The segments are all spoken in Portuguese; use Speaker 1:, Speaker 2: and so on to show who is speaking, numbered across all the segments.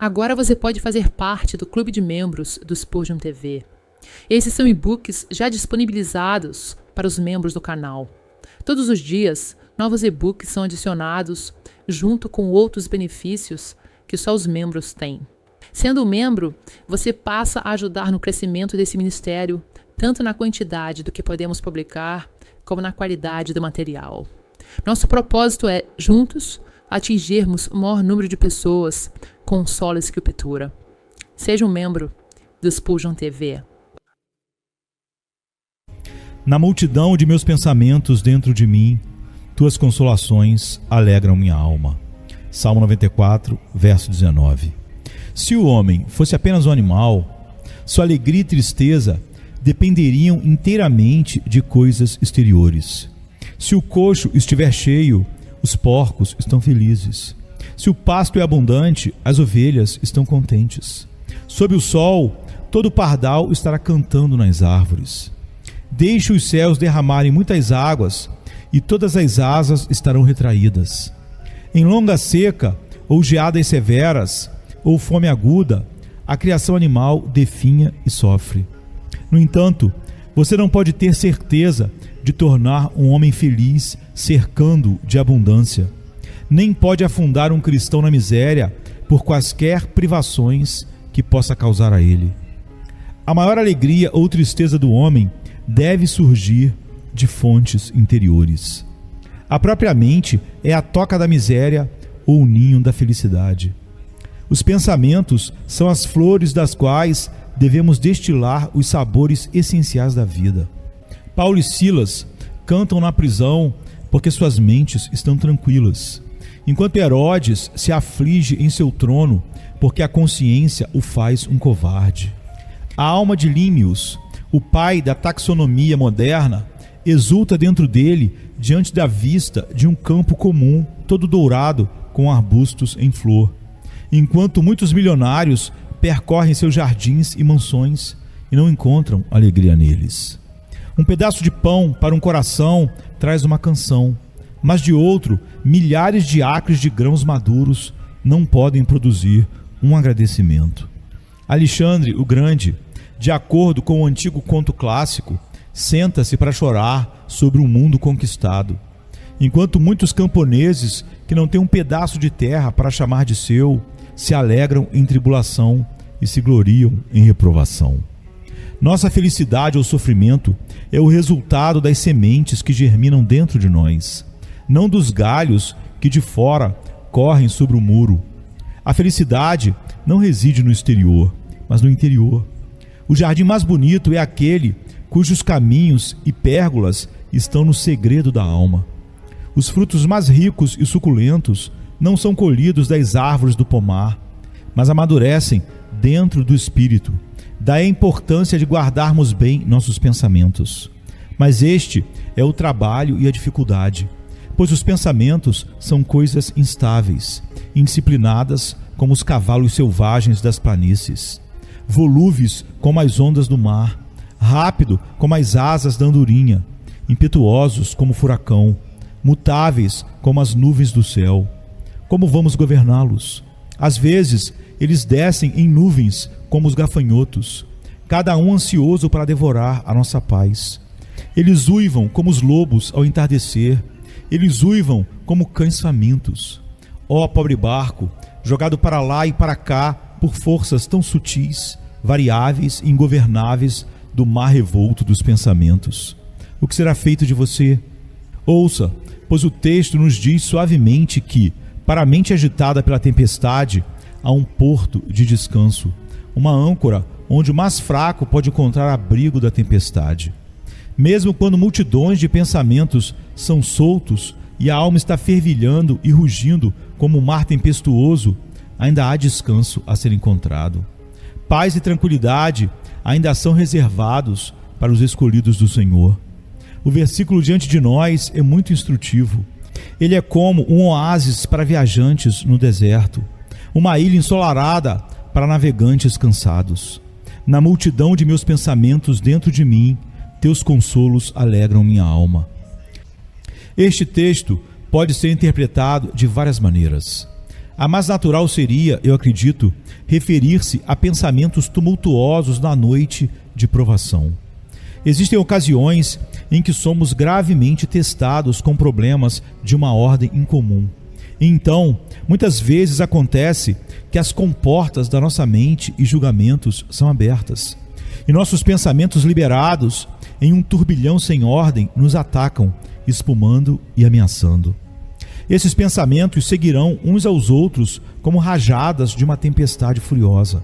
Speaker 1: Agora você pode fazer parte do clube de membros do Spurgeon TV. Esses são e-books já disponibilizados para os membros do canal. Todos os dias, novos e-books são adicionados junto com outros benefícios que só os membros têm. Sendo um membro, você passa a ajudar no crescimento desse ministério, tanto na quantidade do que podemos publicar, como na qualidade do material. Nosso propósito é, juntos, atingirmos o maior número de pessoas com sola escritura. Seja um membro do Spurgeon TV.
Speaker 2: Na multidão de meus pensamentos dentro de mim, tuas consolações alegram minha alma. Salmo 94, verso 19. Se o homem fosse apenas um animal, sua alegria e tristeza dependeriam inteiramente de coisas exteriores. Se o coxo estiver cheio, os porcos estão felizes. Se o pasto é abundante, as ovelhas estão contentes. Sob o sol, todo pardal estará cantando nas árvores. Deixe os céus derramarem muitas águas, e todas as asas estarão retraídas. Em longa seca, ou geadas severas, ou fome aguda, a criação animal definha e sofre. No entanto, você não pode ter certeza de tornar um homem feliz cercando de abundância. Nem pode afundar um cristão na miséria por quaisquer privações que possa causar a ele. A maior alegria ou tristeza do homem deve surgir de fontes interiores. A própria mente é a toca da miséria ou o ninho da felicidade. Os pensamentos são as flores das quais devemos destilar os sabores essenciais da vida. Paulo e Silas cantam na prisão porque suas mentes estão tranquilas, enquanto Herodes se aflige em seu trono porque a consciência o faz um covarde. A alma de Límios, o pai da taxonomia moderna, exulta dentro dele diante da vista de um campo comum, todo dourado, com arbustos em flor, enquanto muitos milionários percorrem seus jardins e mansões e não encontram alegria neles. Um pedaço de pão para um coração traz uma canção, mas de outro, milhares de acres de grãos maduros não podem produzir um agradecimento. Alexandre o Grande, de acordo com o antigo conto clássico, senta-se para chorar sobre um mundo conquistado, enquanto muitos camponeses que não têm um pedaço de terra para chamar de seu, se alegram em tribulação e se gloriam em reprovação. Nossa felicidade ou sofrimento é o resultado das sementes que germinam dentro de nós, não dos galhos que de fora correm sobre o muro. A felicidade não reside no exterior, mas no interior. O jardim mais bonito é aquele cujos caminhos e pérgolas estão no segredo da alma. Os frutos mais ricos e suculentos não são colhidos das árvores do pomar, mas amadurecem dentro do espírito. Daí a importância de guardarmos bem nossos pensamentos. Mas este é o trabalho e a dificuldade, pois os pensamentos são coisas instáveis, indisciplinadas como os cavalos selvagens das planícies, volúveis como as ondas do mar, rápido como as asas da andorinha, impetuosos como o furacão, mutáveis como as nuvens do céu. Como vamos governá-los? Às vezes, eles descem em nuvens como os gafanhotos, cada um ansioso para devorar a nossa paz. Eles uivam como os lobos ao entardecer, eles uivam como cães famintos. Ó pobre barco, jogado para lá e para cá por forças tão sutis, variáveis e ingovernáveis do mar revolto dos pensamentos. O que será feito de você? Ouça, pois o texto nos diz suavemente que, para a mente agitada pela tempestade, há um porto de descanso, uma âncora onde o mais fraco pode encontrar abrigo da tempestade. Mesmo quando multidões de pensamentos são soltos e a alma está fervilhando e rugindo como um mar tempestuoso, ainda há descanso a ser encontrado. Paz e tranquilidade ainda são reservados para os escolhidos do Senhor. O versículo diante de nós é muito instrutivo. Ele é como um oásis para viajantes no deserto, uma ilha ensolarada para navegantes cansados. Na multidão de meus pensamentos dentro de mim, teus consolos alegram minha alma. Este texto pode ser interpretado de várias maneiras. A mais natural seria, eu acredito, referir-se a pensamentos tumultuosos na noite de provação. Existem ocasiões em que somos gravemente testados com problemas de uma ordem incomum. E então, muitas vezes acontece que as comportas da nossa mente e julgamentos são abertas. E nossos pensamentos liberados em um turbilhão sem ordem nos atacam, espumando e ameaçando. Esses pensamentos seguirão uns aos outros como rajadas de uma tempestade furiosa.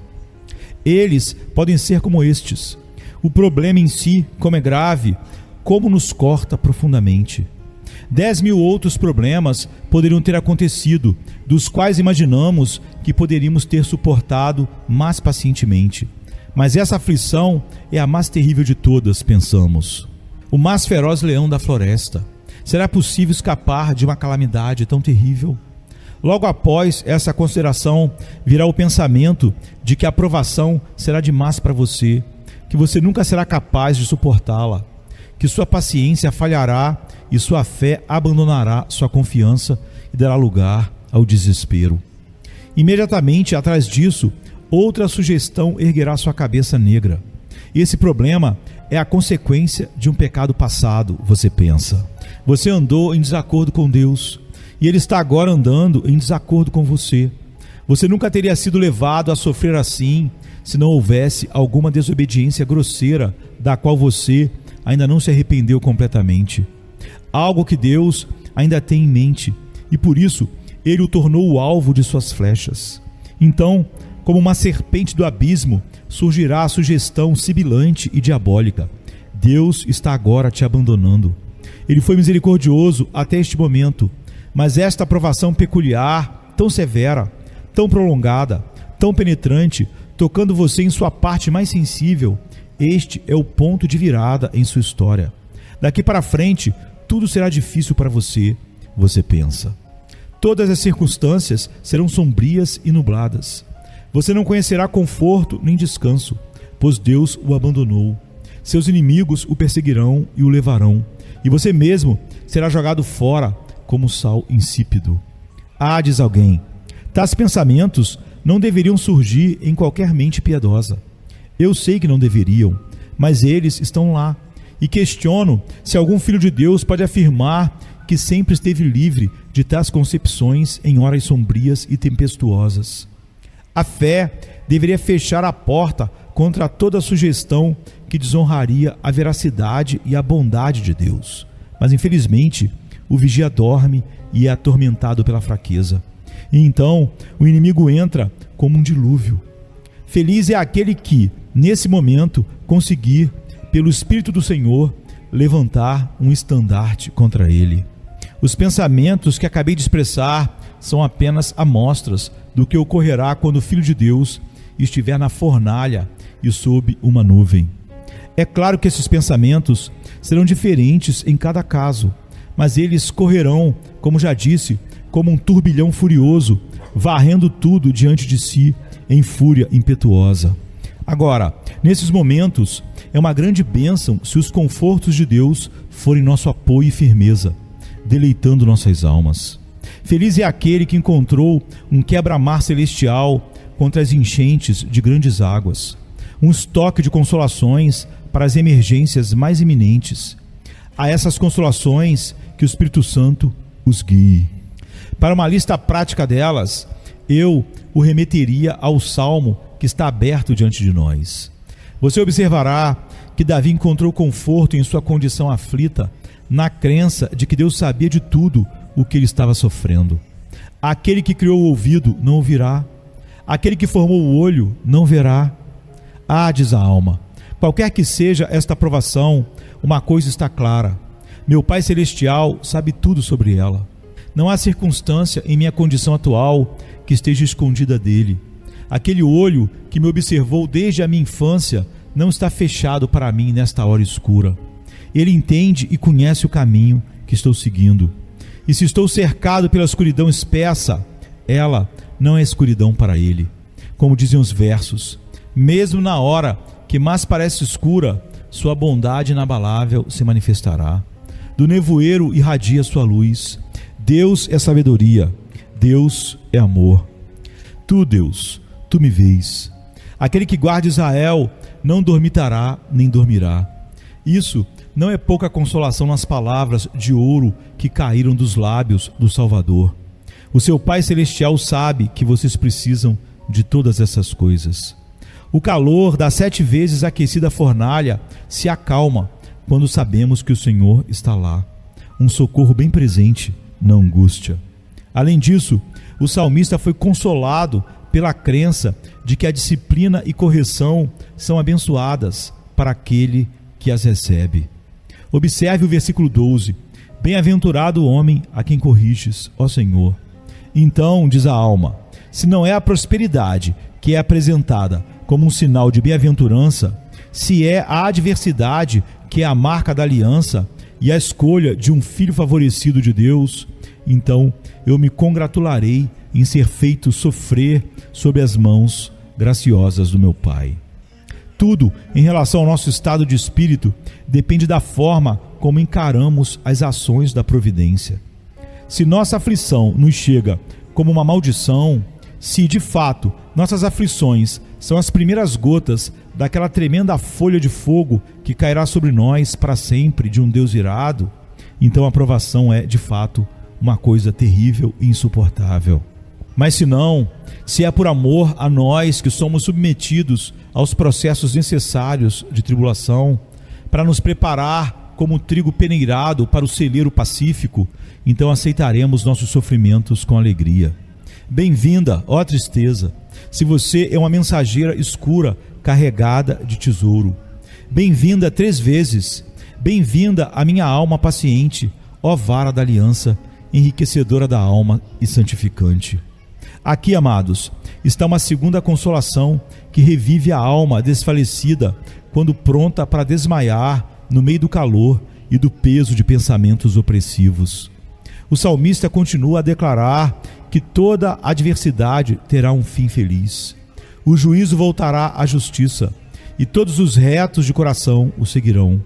Speaker 2: Eles podem ser como estes. O problema em si, como é grave, como nos corta profundamente. 10.000 outros problemas poderiam ter acontecido, dos quais imaginamos que poderíamos ter suportado mais pacientemente. Mas essa aflição é a mais terrível de todas, pensamos. O mais feroz leão da floresta. Será possível escapar de uma calamidade tão terrível? Logo após essa consideração, virá o pensamento de que a provação será demais para você, que você nunca será capaz de suportá-la, que sua paciência falhará e sua fé abandonará sua confiança e dará lugar ao desespero. Imediatamente atrás disso, outra sugestão erguerá sua cabeça negra. Esse problema é a consequência de um pecado passado, você pensa. Você andou em desacordo com Deus e Ele está agora andando em desacordo com você. Você nunca teria sido levado a sofrer assim se não houvesse alguma desobediência grosseira da qual você ainda não se arrependeu completamente. Algo que Deus ainda tem em mente e por isso Ele o tornou o alvo de suas flechas. Então, como uma serpente do abismo, surgirá a sugestão sibilante e diabólica: Deus está agora te abandonando. Ele foi misericordioso até este momento, mas esta provação peculiar, tão severa, tão prolongada, tão penetrante, tocando você em sua parte mais sensível, este é o ponto de virada em sua história. Daqui para frente, tudo será difícil para você, você pensa. Todas as circunstâncias serão sombrias e nubladas. Você não conhecerá conforto nem descanso, pois Deus o abandonou. Seus inimigos o perseguirão e o levarão, e você mesmo será jogado fora como sal insípido. Diz alguém, tais pensamentos não deveriam surgir em qualquer mente piedosa. Eu sei que não deveriam, mas eles estão lá, e questiono se algum filho de Deus pode afirmar que sempre esteve livre de tais concepções em horas sombrias e tempestuosas. A fé deveria fechar a porta contra toda sugestão que desonraria a veracidade e a bondade de Deus. Mas infelizmente, o vigia dorme e é atormentado pela fraqueza. E então, o inimigo entra como um dilúvio. Feliz é aquele que, nesse momento, conseguir, pelo Espírito do Senhor, levantar um estandarte contra ele. Os pensamentos que acabei de expressar são apenas amostras do que ocorrerá quando o Filho de Deus estiver na fornalha e sob uma nuvem. É claro que esses pensamentos serão diferentes em cada caso, mas eles correrão, como já disse, como um turbilhão furioso, varrendo tudo diante de si em fúria impetuosa. Agora, nesses momentos, é uma grande bênção se os confortos de Deus forem nosso apoio e firmeza, deleitando nossas almas. Feliz é aquele que encontrou um quebra-mar celestial contra as enchentes de grandes águas, um estoque de consolações para as emergências mais iminentes. A essas consolações que o Espírito Santo os guie. Para uma lista prática delas, eu o remeteria ao Salmo que está aberto diante de nós. Você observará que Davi encontrou conforto em sua condição aflita, na crença de que Deus sabia de tudo o que ele estava sofrendo. Aquele que criou o ouvido não ouvirá, aquele que formou o olho não verá. Diz a alma, qualquer que seja esta provação, uma coisa está clara: meu Pai Celestial sabe tudo sobre ela. Não há circunstância em minha condição atual que esteja escondida dele. Aquele olho que me observou desde a minha infância não está fechado para mim nesta hora escura. Ele entende e conhece o caminho que estou seguindo. E se estou cercado pela escuridão espessa, ela não é escuridão para ele. Como dizem os versos, mesmo na hora que mais parece escura, sua bondade inabalável se manifestará. Do nevoeiro irradia sua luz. Deus é sabedoria, Deus é amor. Tu, Deus, tu me vês. Aquele que guarda Israel não dormitará nem dormirá. Isso não é pouca consolação nas palavras de ouro que caíram dos lábios do Salvador. O seu Pai Celestial sabe que vocês precisam de todas essas coisas. O calor da 7 vezes aquecida fornalha se acalma quando sabemos que o Senhor está lá. Um socorro bem presente na angústia. Além disso, o salmista foi consolado pela crença de que a disciplina e correção são abençoadas para aquele que as recebe. Observe o versículo 12. Bem-aventurado o homem a quem corriges, ó Senhor. Então, diz a alma, se não é a prosperidade que é apresentada como um sinal de bem-aventurança, se é a adversidade que é a marca da aliança e a escolha de um filho favorecido de Deus, então eu me congratularei em ser feito sofrer sob as mãos graciosas do meu Pai. Tudo em relação ao nosso estado de espírito depende da forma como encaramos as ações da providência. Se nossa aflição nos chega como uma maldição, se de fato nossas aflições são as primeiras gotas daquela tremenda folha de fogo que cairá sobre nós para sempre de um Deus irado, então a provação é de fato uma coisa terrível e insuportável. Mas se não, se é por amor a nós que somos submetidos aos processos necessários de tribulação, para nos preparar como trigo peneirado para o celeiro pacífico, então aceitaremos nossos sofrimentos com alegria. Bem-vinda, ó tristeza, se você é uma mensageira escura carregada de tesouro. Bem-vinda 3 vezes, bem-vinda a minha alma paciente, ó vara da aliança, enriquecedora da alma e santificante. Aqui, amados, está uma segunda consolação que revive a alma desfalecida quando pronta para desmaiar no meio do calor e do peso de pensamentos opressivos. O salmista continua a declarar que toda adversidade terá um fim feliz. O juízo voltará à justiça e todos os retos de coração o seguirão.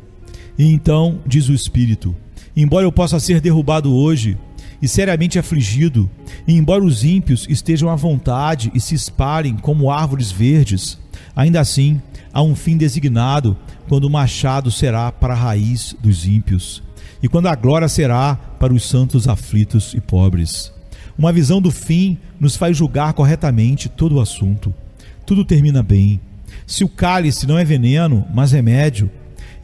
Speaker 2: E então, diz o Espírito, embora eu possa ser derrubado hoje e seriamente afligido, e embora os ímpios estejam à vontade e se espalhem como árvores verdes, ainda assim há um fim designado quando o machado será para a raiz dos ímpios e quando a glória será para os santos aflitos e pobres. Uma visão do fim nos faz julgar corretamente todo o assunto. Tudo termina bem. Se o cálice não é veneno, mas remédio,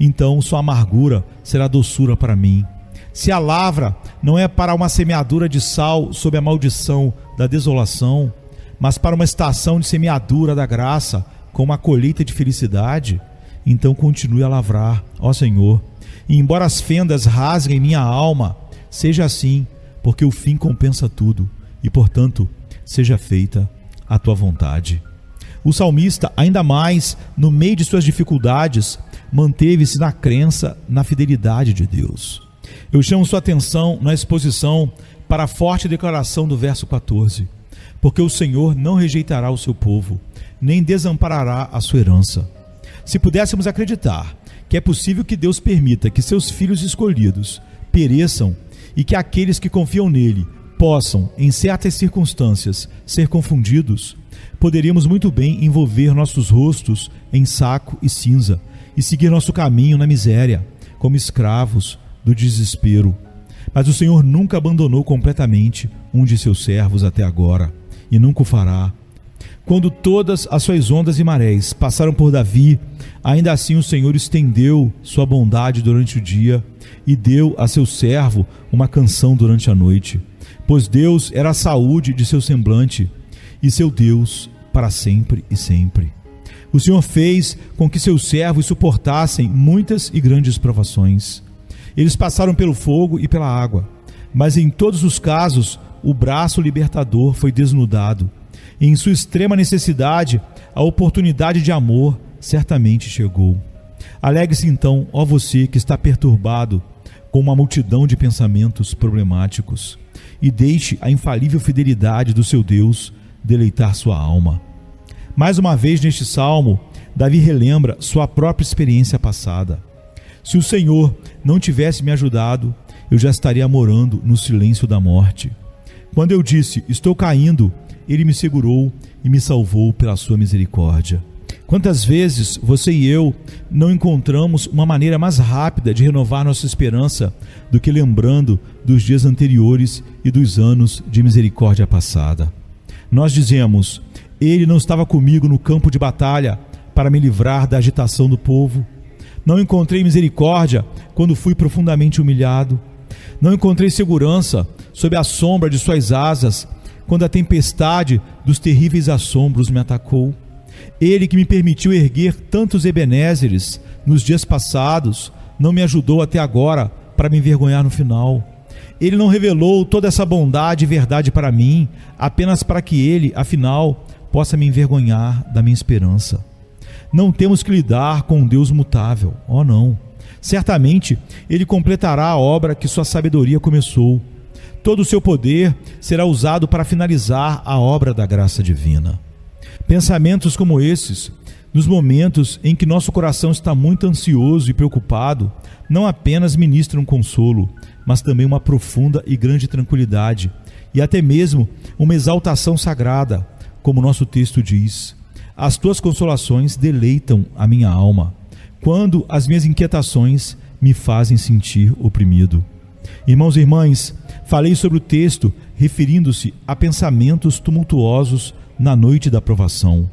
Speaker 2: então sua amargura será doçura para mim. Se a lavra não é para uma semeadura de sal sob a maldição da desolação, mas para uma estação de semeadura da graça com uma colheita de felicidade, então continue a lavrar, ó Senhor. E embora as fendas rasguem minha alma, seja assim, porque o fim compensa tudo, e portanto, seja feita a tua vontade. O salmista, ainda mais no meio de suas dificuldades, manteve-se na crença na fidelidade de Deus. Eu chamo sua atenção na exposição para a forte declaração do verso 14. Porque o Senhor não rejeitará o seu povo, nem desamparará a sua herança. Se pudéssemos acreditar que é possível que Deus permita que seus filhos escolhidos pereçam e que aqueles que confiam nele possam, em certas circunstâncias, ser confundidos, poderíamos muito bem envolver nossos rostos em saco e cinza e seguir nosso caminho na miséria, como escravos do desespero. Mas o Senhor nunca abandonou completamente um de seus servos até agora, e nunca o fará. Quando todas as suas ondas e marés passaram por Davi, ainda assim o Senhor estendeu sua bondade durante o dia e deu a seu servo uma canção durante a noite, pois Deus era a saúde de seu semblante e seu Deus para sempre e sempre. O Senhor fez com que seus servos suportassem muitas e grandes provações. Eles passaram pelo fogo e pela água, mas em todos os casos o braço libertador foi desnudado. E em sua extrema necessidade, a oportunidade de amor certamente chegou. Alegre-se então, ó você que está perturbado com uma multidão de pensamentos problemáticos, e deixe a infalível fidelidade do seu Deus deleitar sua alma. Mais uma vez neste salmo, Davi relembra sua própria experiência passada. Se o Senhor não tivesse me ajudado, eu já estaria morando no silêncio da morte. Quando eu disse, estou caindo, Ele me segurou e me salvou pela sua misericórdia. Quantas vezes você e eu não encontramos uma maneira mais rápida de renovar nossa esperança do que lembrando dos dias anteriores e dos anos de misericórdia passada? Nós dizemos, Ele não estava comigo no campo de batalha para me livrar da agitação do povo. Não encontrei misericórdia quando fui profundamente humilhado. Não encontrei segurança sob a sombra de suas asas quando a tempestade dos terríveis assombros me atacou. Ele que me permitiu erguer tantos Ebenézeres nos dias passados, não me ajudou até agora para me envergonhar no final. Ele não revelou toda essa bondade e verdade para mim, apenas para que Ele, afinal, possa me envergonhar da minha esperança. Não temos que lidar com um Deus mutável, oh não. Certamente, Ele completará a obra que sua sabedoria começou. Todo o seu poder será usado para finalizar a obra da graça divina. Pensamentos como esses, nos momentos em que nosso coração está muito ansioso e preocupado, não apenas ministram consolo, mas também uma profunda e grande tranquilidade, e até mesmo uma exaltação sagrada, como nosso texto diz. As tuas consolações deleitam a minha alma, quando as minhas inquietações me fazem sentir oprimido. Irmãos e irmãs, falei sobre o texto referindo-se a pensamentos tumultuosos na noite da provação.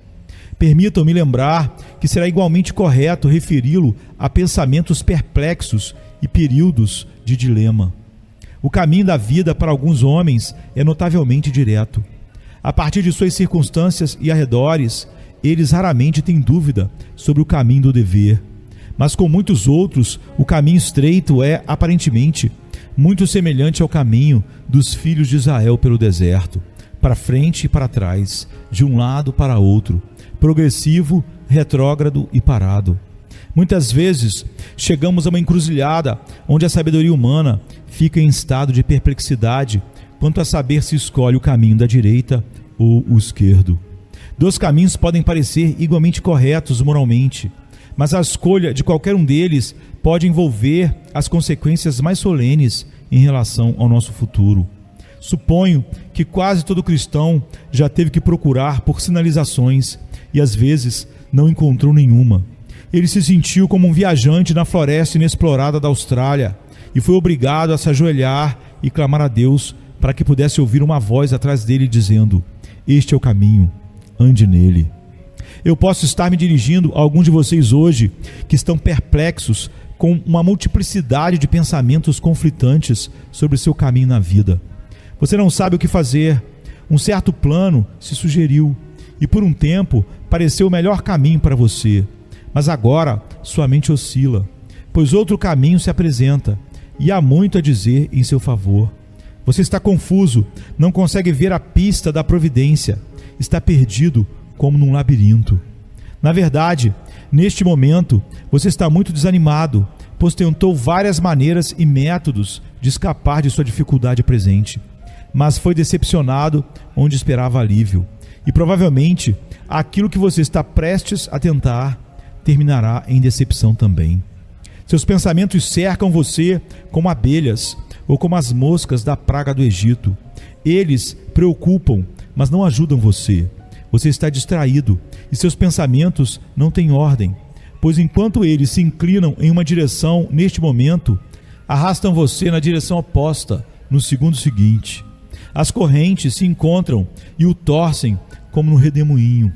Speaker 2: Permitam-me lembrar que será igualmente correto referi-lo a pensamentos perplexos e períodos de dilema. O caminho da vida para alguns homens é notavelmente direto. A partir de suas circunstâncias e arredores, eles raramente têm dúvida sobre o caminho do dever. Mas com muitos outros, o caminho estreito é, aparentemente, muito semelhante ao caminho dos filhos de Israel pelo deserto, para frente e para trás, de um lado para outro, progressivo, retrógrado e parado. Muitas vezes chegamos a uma encruzilhada onde a sabedoria humana fica em estado de perplexidade quanto a saber se escolhe o caminho da direita ou o esquerdo. Dois caminhos podem parecer igualmente corretos moralmente, mas a escolha de qualquer um deles pode envolver as consequências mais solenes em relação ao nosso futuro. Suponho que quase todo cristão já teve que procurar por sinalizações e às vezes não encontrou nenhuma. Ele se sentiu como um viajante na floresta inexplorada da Austrália e foi obrigado a se ajoelhar e clamar a Deus para que pudesse ouvir uma voz atrás dele dizendo: "Este é o caminho, ande nele." Eu posso estar me dirigindo a alguns de vocês hoje que estão perplexos com uma multiplicidade de pensamentos conflitantes sobre seu caminho na vida. Você não sabe o que fazer. Um certo plano se sugeriu e por um tempo pareceu o melhor caminho para você, mas agora sua mente oscila, pois outro caminho se apresenta e há muito a dizer em seu favor. Você está confuso, não consegue ver a pista da providência, está perdido como num labirinto. Na verdade, neste momento, você está muito desanimado, pois tentou várias maneiras e métodos de escapar de sua dificuldade presente, mas foi decepcionado onde esperava alívio. E provavelmente, aquilo que você está prestes a tentar terminará em decepção também. Seus pensamentos cercam você como abelhas ou como as moscas da praga do Egito. Eles preocupam, mas não ajudam você. Você está distraído e seus pensamentos não têm ordem, pois enquanto eles se inclinam em uma direção neste momento, arrastam você na direção oposta no segundo seguinte. As correntes se encontram e o torcem como no redemoinho.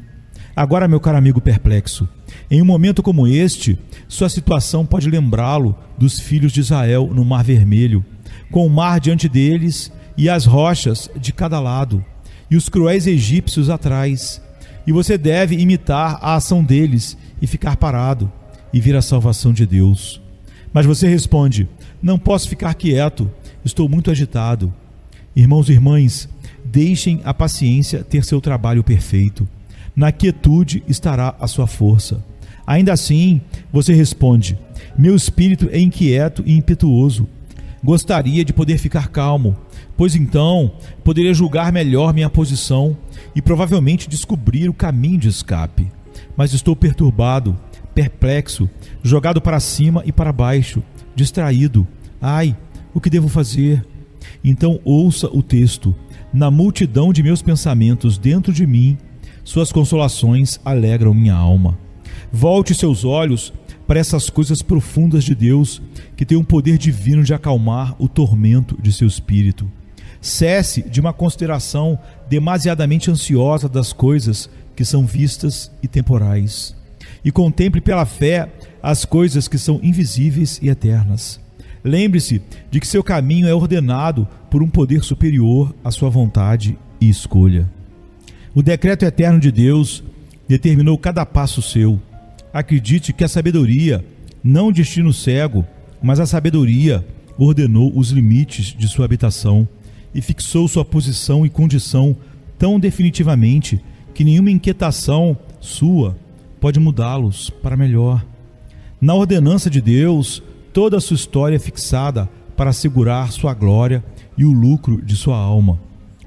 Speaker 2: Agora, meu caro amigo perplexo, em um momento como este, sua situação pode lembrá-lo dos filhos de Israel no Mar Vermelho, com o mar diante deles e as rochas de cada lado, e os cruéis egípcios atrás. E você deve imitar a ação deles e ficar parado e ver a salvação de Deus. Mas você responde: não posso ficar quieto, estou muito agitado. Irmãos e irmãs, deixem a paciência ter seu trabalho perfeito. Na quietude estará a sua força. Ainda assim, você responde: meu espírito é inquieto e impetuoso. Gostaria de poder ficar calmo, pois então poderia julgar melhor minha posição e provavelmente descobrir o caminho de escape. Mas estou perturbado, perplexo, jogado para cima e para baixo, distraído. Ai, o que devo fazer? Então ouça o texto: na multidão de meus pensamentos dentro de mim, suas consolações alegram minha alma. Volte seus olhos para essas coisas profundas de Deus, que tem um poder divino de acalmar o tormento de seu espírito. Cesse de uma consideração demasiadamente ansiosa das coisas que são vistas e temporais, e contemple pela fé as coisas que são invisíveis e eternas. Lembre-se de que seu caminho é ordenado por um poder superior à sua vontade e escolha. O decreto eterno de Deus determinou cada passo seu. Acredite que a sabedoria, não o destino cego, mas a sabedoria ordenou os limites de sua habitação e fixou sua posição e condição tão definitivamente que nenhuma inquietação sua pode mudá-los para melhor. Na ordenança de Deus, toda a sua história é fixada para assegurar sua glória e o lucro de sua alma.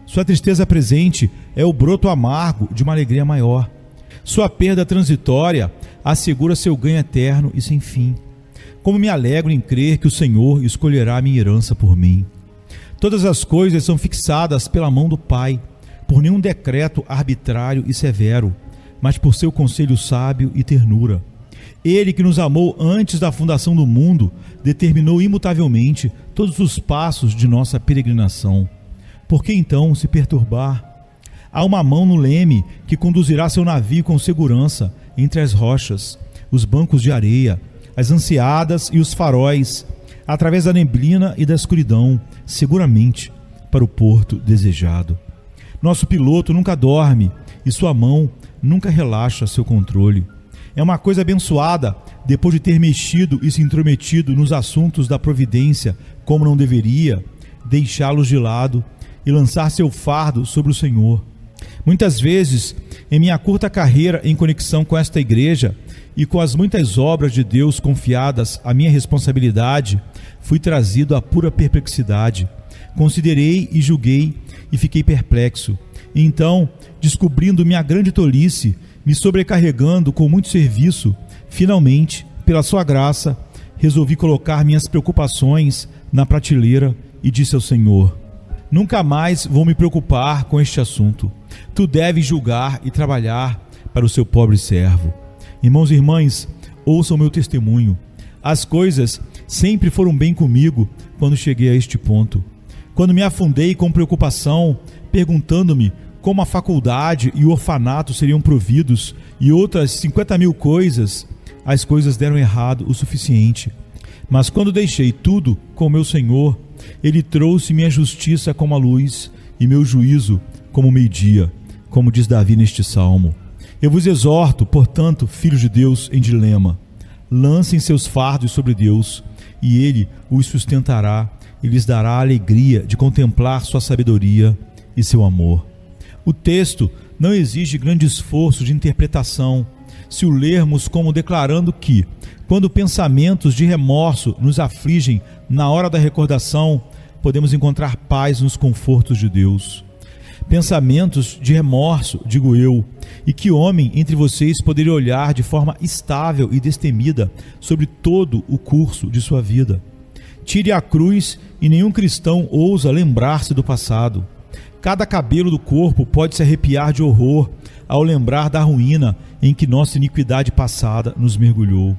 Speaker 2: Sua tristeza presente é o broto amargo de uma alegria maior. Sua perda transitória assegura seu ganho eterno e sem fim. Como me alegro em crer que o Senhor escolherá a minha herança por mim. Todas as coisas são fixadas pela mão do Pai, por nenhum decreto arbitrário e severo, mas por seu conselho sábio e ternura. Ele que nos amou antes da fundação do mundo, determinou imutavelmente todos os passos de nossa peregrinação. Por que então se perturbar? Há uma mão no leme que conduzirá seu navio com segurança entre as rochas, os bancos de areia, as ansiadas e os faróis, através da neblina e da escuridão, seguramente para o porto desejado. Nosso piloto nunca dorme e sua mão nunca relaxa seu controle. É uma coisa abençoada, depois de ter mexido e se intrometido nos assuntos da providência como não deveria, deixá-los de lado e lançar seu fardo sobre o Senhor. Muitas vezes, em minha curta carreira em conexão com esta igreja e com as muitas obras de Deus confiadas à minha responsabilidade, fui trazido à pura perplexidade. Considerei e julguei e fiquei perplexo. E então, descobrindo minha grande tolice, me sobrecarregando com muito serviço, finalmente, pela sua graça, resolvi colocar minhas preocupações na prateleira e disse ao Senhor: nunca mais vou me preocupar com este assunto. Tu deves julgar e trabalhar para o seu pobre servo. Irmãos e irmãs, ouçam meu testemunho. As coisas sempre foram bem comigo quando cheguei a este ponto. Quando me afundei com preocupação, perguntando-me como a faculdade e o orfanato seriam providos e outras 50.000 coisas, as coisas deram errado o suficiente. Mas quando deixei tudo com meu Senhor, Ele trouxe minha justiça como a luz e meu juízo como o meio-dia, como diz Davi neste salmo. Eu vos exorto, portanto, filhos de Deus em dilema, lancem seus fardos sobre Deus, e Ele os sustentará e lhes dará a alegria de contemplar sua sabedoria e seu amor. O texto não exige grande esforço de interpretação, se o lermos como declarando que, quando pensamentos de remorso nos afligem na hora da recordação, podemos encontrar paz nos confortos de Deus. Pensamentos de remorso, digo eu, e que homem entre vocês poderia olhar de forma estável e destemida sobre todo o curso de sua vida? Tire a cruz e nenhum cristão ousa lembrar-se do passado. Cada cabelo do corpo pode se arrepiar de horror ao lembrar da ruína em que nossa iniquidade passada nos mergulhou.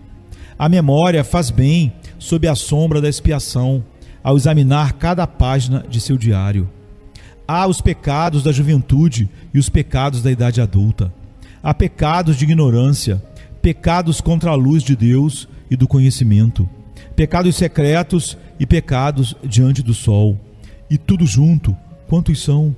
Speaker 2: A memória faz bem sob a sombra da expiação, ao examinar cada página de seu diário. Há os pecados da juventude e os pecados da idade adulta. Há pecados de ignorância, pecados contra a luz de Deus e do conhecimento, pecados secretos e pecados diante do sol. E tudo junto, quantos são?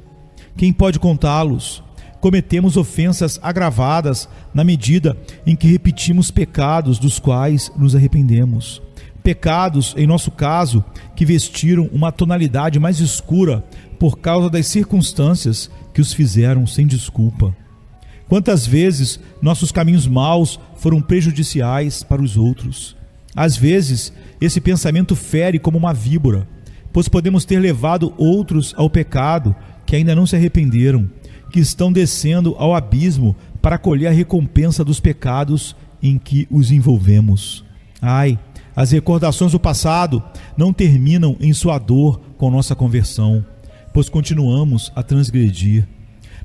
Speaker 2: Quem pode contá-los? Cometemos ofensas agravadas na medida em que repetimos pecados dos quais nos arrependemos. Pecados, em nosso caso, que vestiram uma tonalidade mais escura por causa das circunstâncias que os fizeram sem desculpa. Quantas vezes nossos caminhos maus foram prejudiciais para os outros? Às vezes, esse pensamento fere como uma víbora, pois podemos ter levado outros ao pecado que ainda não se arrependeram, que estão descendo ao abismo para colher a recompensa dos pecados em que os envolvemos. Ai, As recordações do passado não terminam em sua dor com nossa conversão, pois continuamos a transgredir.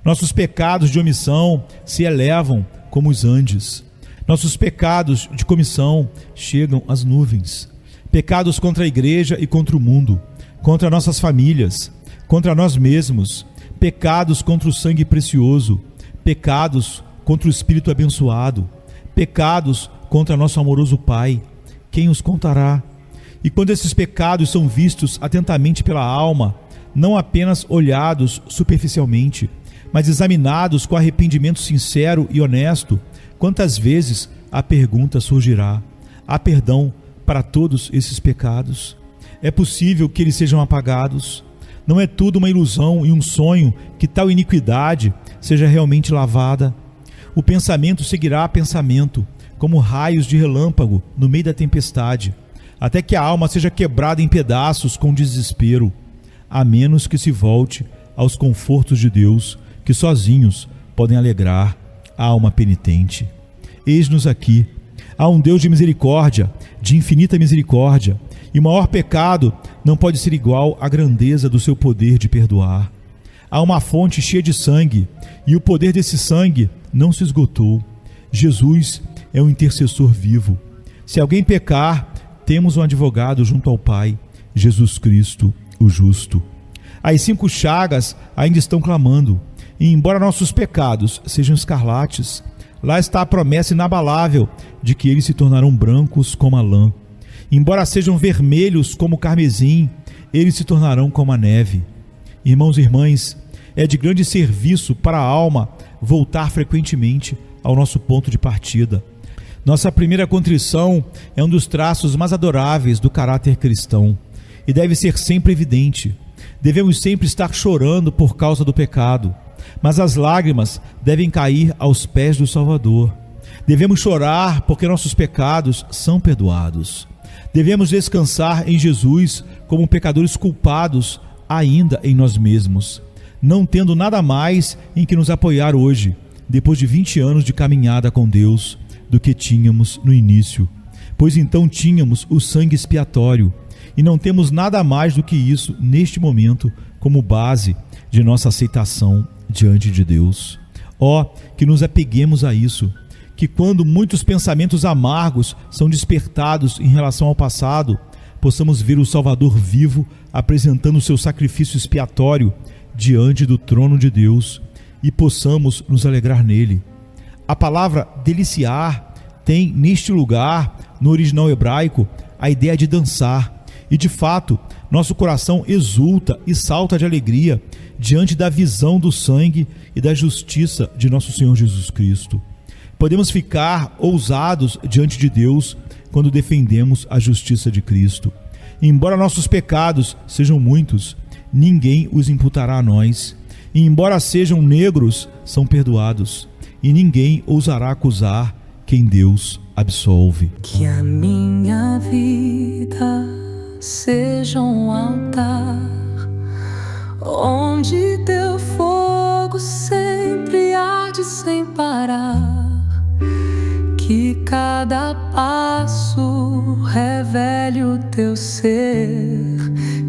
Speaker 2: Nossos pecados de omissão se elevam como os Andes. Nossos pecados de comissão chegam às nuvens. Pecados contra a igreja e contra o mundo, contra nossas famílias, contra nós mesmos, pecados contra o sangue precioso, pecados contra o Espírito abençoado, pecados contra nosso amoroso Pai. Quem os contará? E quando esses pecados são vistos atentamente pela alma, não apenas olhados superficialmente, mas examinados com arrependimento sincero e honesto, quantas vezes a pergunta surgirá: há perdão para todos esses pecados? É possível que eles sejam apagados? Não é tudo uma ilusão e um sonho que tal iniquidade seja realmente lavada? O pensamento seguirá pensamento, como raios de relâmpago no meio da tempestade, até que a alma seja quebrada em pedaços com desespero, a menos que se volte aos confortos de Deus, que sozinhos podem alegrar a alma penitente. Eis-nos aqui. Há um Deus de misericórdia, de infinita misericórdia, e o maior pecado não pode ser igual à grandeza do seu poder de perdoar. Há uma fonte cheia de sangue, e o poder desse sangue não se esgotou. Jesus é um intercessor vivo. Se alguém pecar, temos um advogado junto ao Pai, Jesus Cristo, o justo. As 5 chagas ainda estão clamando, e embora nossos pecados sejam escarlates, lá está a promessa inabalável de que eles se tornarão brancos como a lã. Embora sejam vermelhos como o carmesim, eles se tornarão como a neve. Irmãos e irmãs, é de grande serviço para a alma voltar frequentemente ao nosso ponto de partida. Nossa primeira contrição é um dos traços mais adoráveis do caráter cristão e deve ser sempre evidente. Devemos sempre estar chorando por causa do pecado, mas as lágrimas devem cair aos pés do Salvador. Devemos chorar porque nossos pecados são perdoados. Devemos descansar em Jesus como pecadores culpados ainda em nós mesmos, não tendo nada mais em que nos apoiar hoje, depois de 20 anos de caminhada com Deus, do que tínhamos no início, pois então tínhamos o sangue expiatório, e não temos nada mais do que isso neste momento como base de nossa aceitação diante de Deus. Ó, que nos apeguemos a isso, que quando muitos pensamentos amargos são despertados em relação ao passado, possamos ver o Salvador vivo apresentando o seu sacrifício expiatório diante do trono de Deus e possamos nos alegrar nele. A palavra deliciar tem neste lugar, no original hebraico, a ideia de dançar, e de fato, nosso coração exulta e salta de alegria diante da visão do sangue e da justiça de nosso Senhor Jesus Cristo. Podemos ficar ousados diante de Deus quando defendemos a justiça de Cristo. Embora nossos pecados sejam muitos, ninguém os imputará a nós. E embora sejam negros, são perdoados. E ninguém ousará acusar quem Deus absolve.
Speaker 3: Que a minha vida seja um altar, onde teu fogo sempre arde sem parar. Que cada passo revele o teu ser,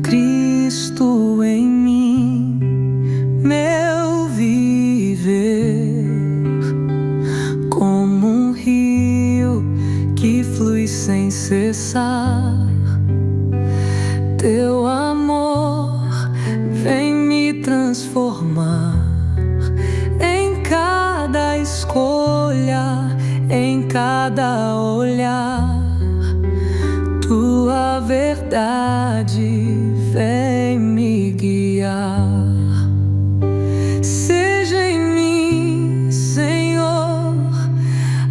Speaker 3: Cristo em mim, meu viver. Como um rio que flui sem cessar, teu amor vem me transformar. Em cada escolha, em cada olhar, tua verdade vem me guiar. Seja em mim, Senhor,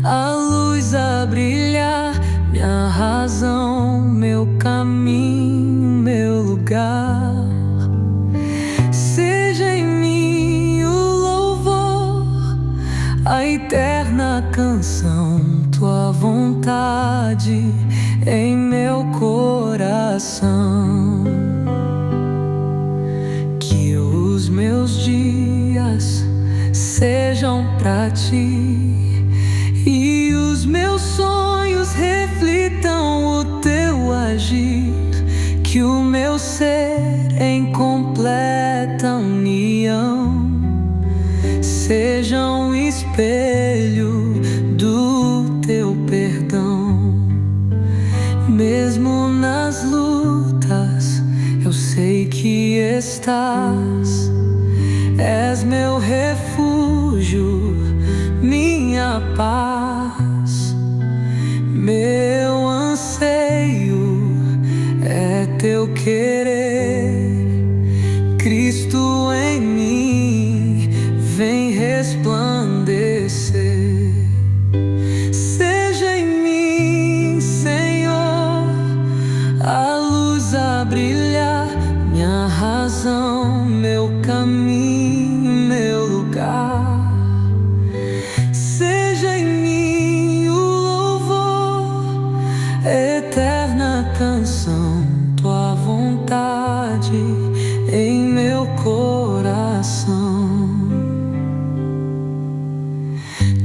Speaker 3: a luz a brilhar, minha razão, meu caminho, meu lugar. Seja em mim o louvor, a eterna canção, tua vontade em meu coração. Que os meus dias sejam pra ti e os meus sonhos reflitam o teu agir, que o meu ser em completa união seja um espelho do teu perdão. Mesmo nas lutas, eu sei que estás, és meu refúgio, minha paz. Meu anseio é teu querer, Cristo em mim vem resplandecer. Seja em mim, Senhor, a luz a brilhar, minha razão, meu caminho, meu lugar. Seja em mim o louvor, eterna canção, tua vontade em meu coração.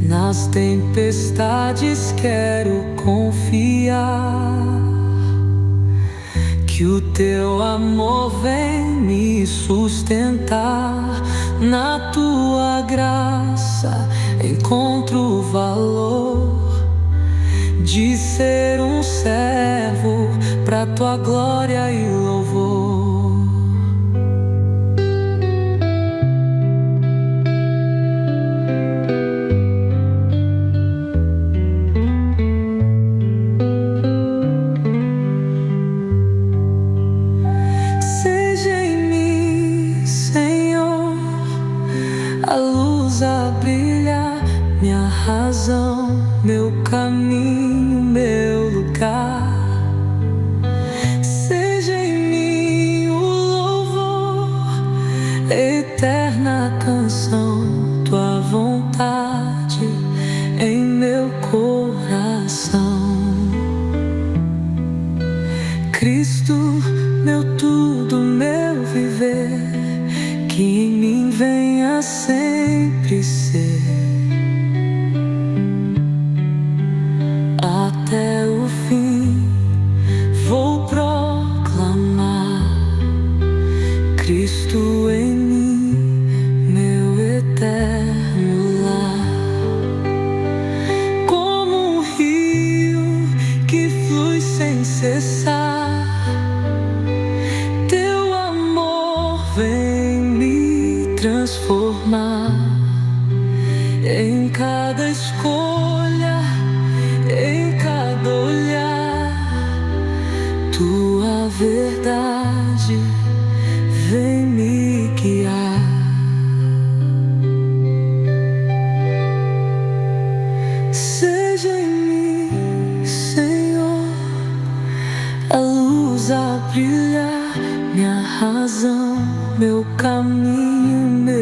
Speaker 3: Nas tempestades quero confiar, que o teu amor vem me sustentar. Na tua graça encontro o valor de ser um servo pra tua glória e louvor. A luz a brilhar, minha razão, meu caminho, meu lugar. Seja em mim o louvor, eterna canção, tua vontade em meu coração. Cristo, meu tudo, meu viver, que em mim venha sempre ser, até o fim vou proclamar Cristo em mim, meu eterno lar. Como um rio que flui sem cessar, teu amor vem me transformar. Em cada escolha, em cada olhar, tua verdade vem me guiar. Seja em mim, Senhor, a luz a brilhar, minha razão, meu caminho, meu